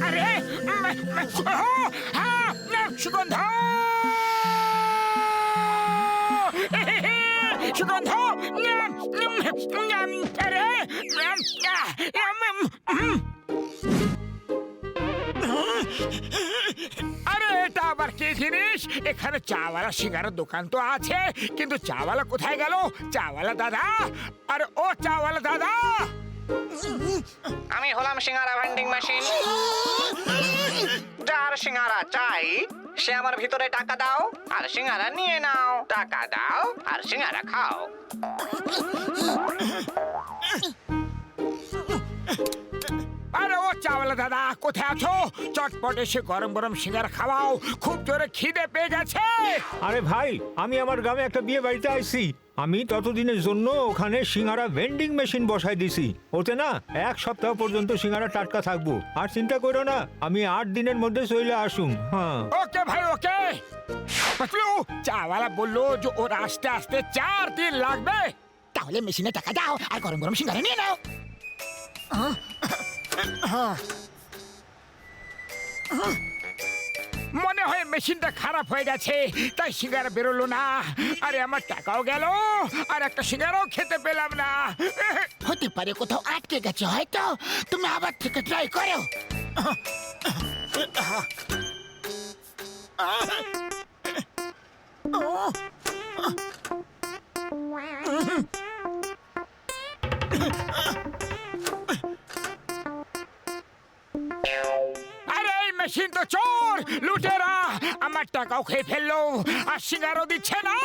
আরে সুগন্ধ, সুগন্ধ, আরে আরে এটা আবার কি জিনিস? এখানে চাওয়ালা সিঙ্গারার দোকান তো আছে, কিন্তু চাওয়ালা কোথায় গেল? চাওয়ালা দাদা, আরে ও চাওয়ালা দাদা। আমি হলাম সিঙ্গারা ভেন্ডিং মেশিন। যার সিঙ্গারা চাই সে আমার ভিতরে টাকা দাও আর সিঙ্গারা নিয়ে নাও, টাকা দাও আর সিঙ্গারা খাও। আরে ও চাওয়ালা দাদা, কোথায় আছো? চটপট এসে গরম গরম সিঙ্গারা খাওয়াও, খুব জোরে খিদে পেয়ে গেছে। আরে ভাই, আমি আমার গ্রামে একটা বিয়ে বাড়িতে আইছি। আমি ততদিনের জন্য ওখানে সিঙ্গারা ভেন্ডিং মেশিন বসাই দিছি। ওতে না 1 সপ্তাহ পর্যন্ত সিঙ্গারা টাটকা থাকবো। আর চিন্তা করো না, আমি 8 দিনের মধ্যে চলে আসুম। হ্যাঁ ওকে ভাই, ওকে। পাতলু, চাওয়ালা বললো যে ওর আসতে আসতে 4 দিন লাগবে। তাহলে মেশিনে টাকা দাও আর গরম গরম সিঙ্গারা নিয়ে নাও। মনে হয় মেশিনটা খারাপ হয়ে গেছে, তাই সিঙ্গারা বেরোলো না। আরে আমার টাকাও গেল আর একটা সিঙ্গারাও খেতে পেলাম না। হতে পারে কোথাও আটকে গেছে হয়তো। তুমি আবার থেকে ট্রাই করো। আরে এই মেশিন তো চোর, লুটেরা। আমার টাকাও খেয়ে ফেললো আর সিঙ্গারও দিচ্ছে না।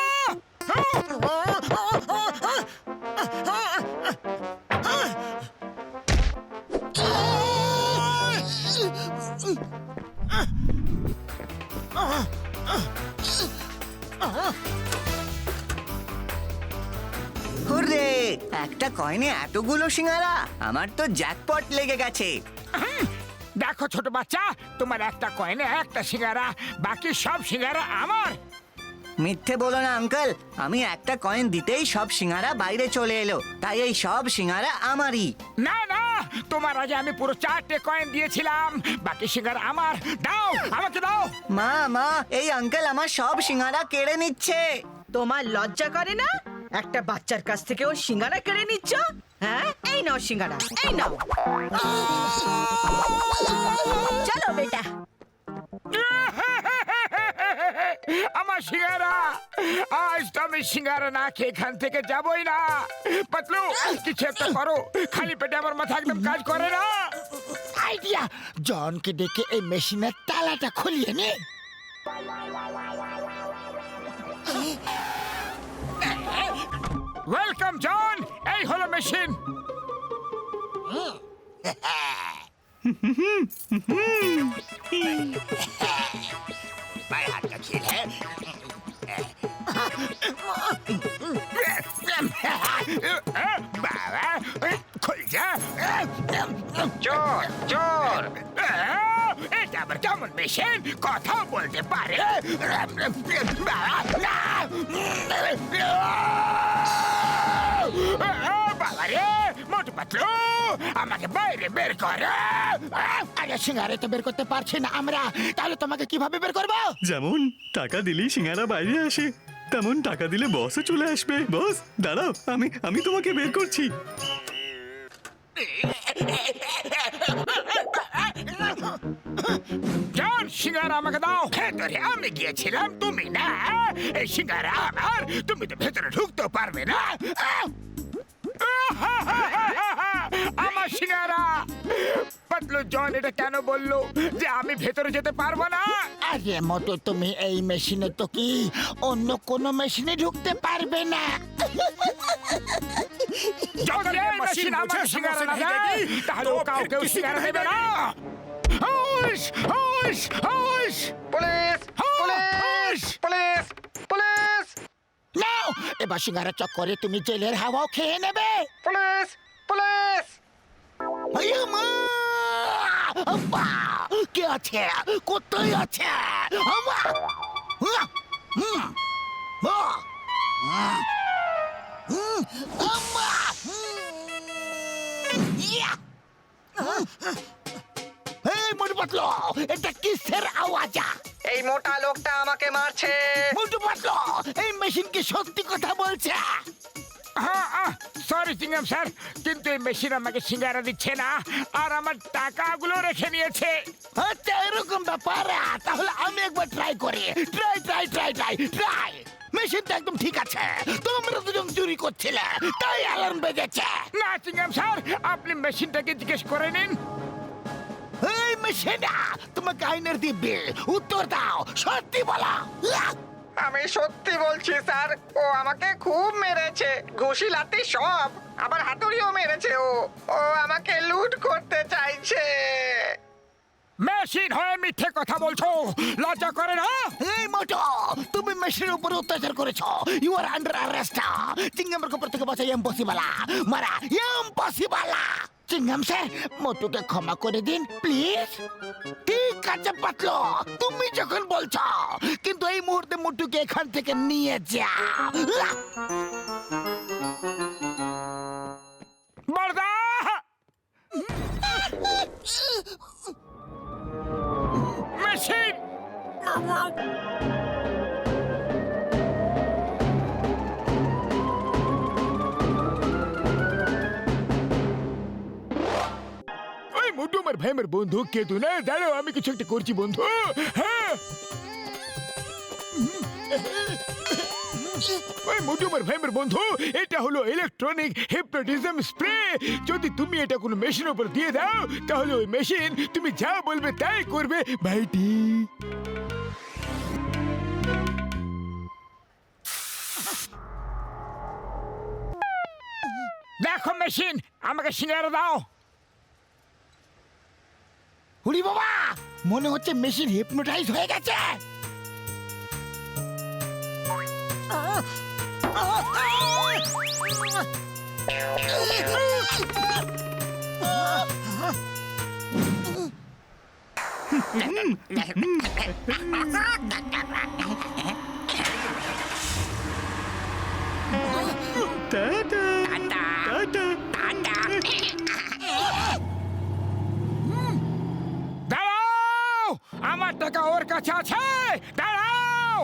হুররে, একটা কয়েনে এতগুলো সিঙ্গারা, আমার তো জ্যাকপট লেগে গেছে। দেখো ছোট বাচ্চা, তোমার একটা কয়েনে একটা সিঙ্গারা, বাকি সব সিঙ্গারা আমার। মিথ্যে বলো না আঙ্কেল, আমি একটা কয়েন দিতেই সব সিঙ্গারা বাইরে চলে এলো, তাই এই সব সিঙ্গারা আমারই। না না, তোমার আগে আমি পুরো 4টে কয়েন দিয়েছিলাম, বাকি সিঙ্গারা আমার। দাও, আমাকে দাও। মা মা, এই আঙ্কেল আমার সব সিঙ্গারা কেড়ে নিচ্ছে। তোমার লজ্জা করে না? একটা বাচ্চার কাছ থেকে ও সিঙ্গারা কেড়ে নিচ্ছ? হ্যাঁ, এই নাও সিঙ্গারা, এই নাও। চলো বেটা। আমার সিঙ্গারা, আজ তো আমি সিঙ্গারা না খেয়ে এখান থেকে যাবই না। পাতলু, কিছু একটা করো, খালি পেটে আমার মাথা একদম কাজ করে না। আইডিয়া, জনকে ডেকে এই মেশিনের তালাটা খুলিয়ে নে। ওয়েলকাম জন, এই হলো মেশিন। হাতটা ছিলে বাবা, খুলছে। চোর চোর, এটা আবার কেমন মেশিন, কথাও বলতে পারে? বাবা রে, মোটু পাতলু, আমাকে বাইরে বের করে। আরে সিঙ্গারে তো বের করতে পারছি না আমরা, তাহলে তোমাকে কিভাবে বের করবো? যেমন টাকা দিলেই সিঙ্গারা বাইরে আসে, তেমন টাকা দিলে বসও চলে আসবে। বস দাঁড়াও, আমি তোমাকে বের করছি। জন, সিঙ্গারা আমাকে দাও। ভেতরে আমি গিয়েছিলাম, তুমি না। এই সিঙ্গারা আমার, তুমি তো ভেতরে ঢুকতে পারবে না। আমার সিঙ্গারা। পাতলু, জন এটা কেন বললো যে আমি ভেতরে যেতে পারবো না? আরে মতো, তুমি এই মেশিনে তো কি অন্য কোনো মেশিনে ঢুকতে পারবে না। যদি এই মেশিন আমার সিঙ্গারা না দেয়, তাহলে ও কাউকেও সিঙ্গারা দেবে না। হুশ, হুশ, হুশ। পুলিশ পুলিশ পুলিশ পুলিশ নাও, এবার সিঙ্গারা চক্করে তুমি জেলের হাওয়াও খেয়ে নেবে। Police police. আইয়া মা! আব্বা! কে আছে কোথায় আছে আমা আম্মা এই মোটু পাতলো এটা কিসের আওয়াজ এই মোটা লোকটা আমাকে মারছে। মোটু পাতলো এই মেশিন কি সত্যি কথা বলছে সরি চিংগাম স্যার, কিন্তু এই মেশিন আমাকে সিঙ্গারা দিচ্ছে না আর আমার টাকাগুলো রেখে নিয়েছে। আচ্ছা এরকম ব্যাপার তাহলে আমি একবার ট্রাই করি ট্রাই মেশিনটা একদম ঠিক আছে তোমরা দুজন চুরি করছিলে তাই অ্যালার্ম বেজেছে না চিংগাম স্যার, আপনি মেশিনটাকে জিজ্ঞেস করে নিন। এই মেশিনটা তোমাকে আইনের দিব্যে উত্তর দাও সত্যি বলা আমি সত্যি বলছি স্যার, ও আমাকে খুব মেরেছে, ঘুষি লাথি সব, আবার হাতুড়িও মেরেছে। ও আমাকে লুট করতে চাইছে। মেশিন হয়ে মিথ্যে কথা বলছো, লজ্জা করে না? এই মোটো তুমি মেশিনের উপর অত্যাচার করেছো ইউ আর আন্ডার অ্যারেস্ট চিংগামের উপর থেকে বাঁচা ইম্পসিবল মারা ইম্পসিবল চিংগাম স্যার মোটুকে ক্ষমা করে দিন প্লিজ ঠিক আছে পাতলো তুমি যখন বলছো কিন্তু এই মুহূর্তে মোটুকে এখান থেকে নিয়ে যাও বড়দা! মেশিন! ওই মোটু আমার ভাই আমার বন্ধু কেতু না, দাঁড়াও আমি কিছু একটা করছি বন্ধু। হ্যাঁ ওই মোটু আমার ভাই আমার বন্ধু, এটা হলো ইলেকট্রনিক হিপনোটিজম স্প্রে। যদি তুমি এটা কোনো মেশিনের উপর দিয়ে দাও তাহলে ওই মেশিন তুমি যা বলবে তাই করবে ভাইটি। দেখো মেশিন, আমাকে সিঙ্গারা দাও। উড়ি বাবা মনে হচ্ছে মেশিন হিপনোটাইজ হয়ে গেছে টাটা টাটা দাঁড়াও, আমার টাকা ওর কাছে আছে, দাঁড়াও।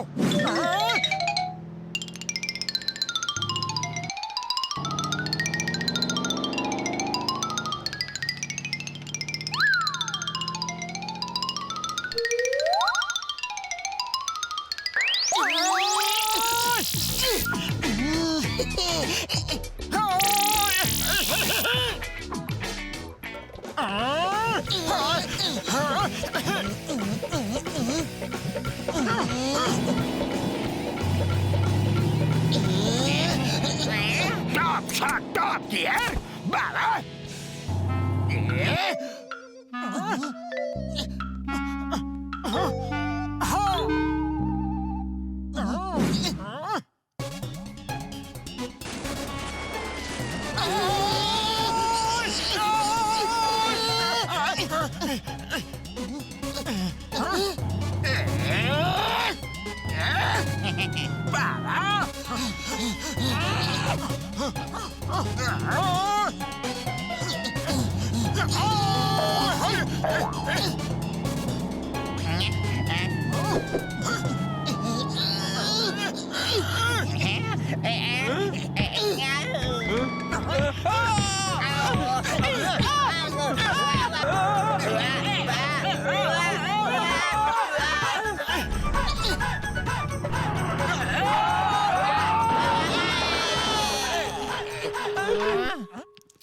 Stop, dear! Bala!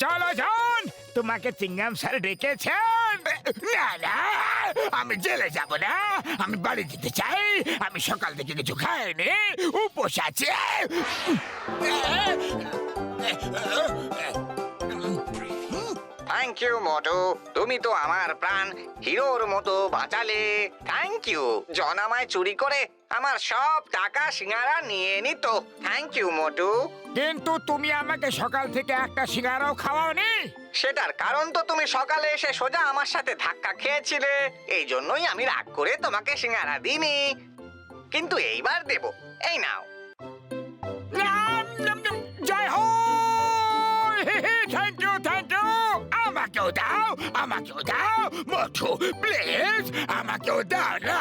চলো জন, তোমাকে চিংগাম স্যার ডেকেছেন। না না, আমি জেলে যাব না, আমি বাড়ি যেতে চাই। আমি সকাল থেকে কিছু খাইনি, উপোস আছি। থ্যাংক ইউ মোটু, তুমি তো আমার প্রাণ হিরোর মতো বাঁচালে। Thank you. জন আমায় চুরি করে আমার সব টাকা সিঙ্গারা নিয়ে নিত। থ্যাংক ইউ মোটু। কিন্তু তুমি আমাকে সকাল থেকে একটা সিঙ্গারাও খাওয়াওনি। সেটার কারণ তো তুমি সকালে এসে সোজা আমার সাথে ধাক্কা খেয়েছিলে, এই জন্যই আমি রাগ করে তোমাকে সিঙ্গারা দিইনি, কিন্তু এইবার দেব। এই নাও। জয় হো, থ্যাংক ইউ থ্যাংক ইউ। আমাকেও দাও, আমাকেও দাও মোটু, প্লিজ আমাকেও দাও না।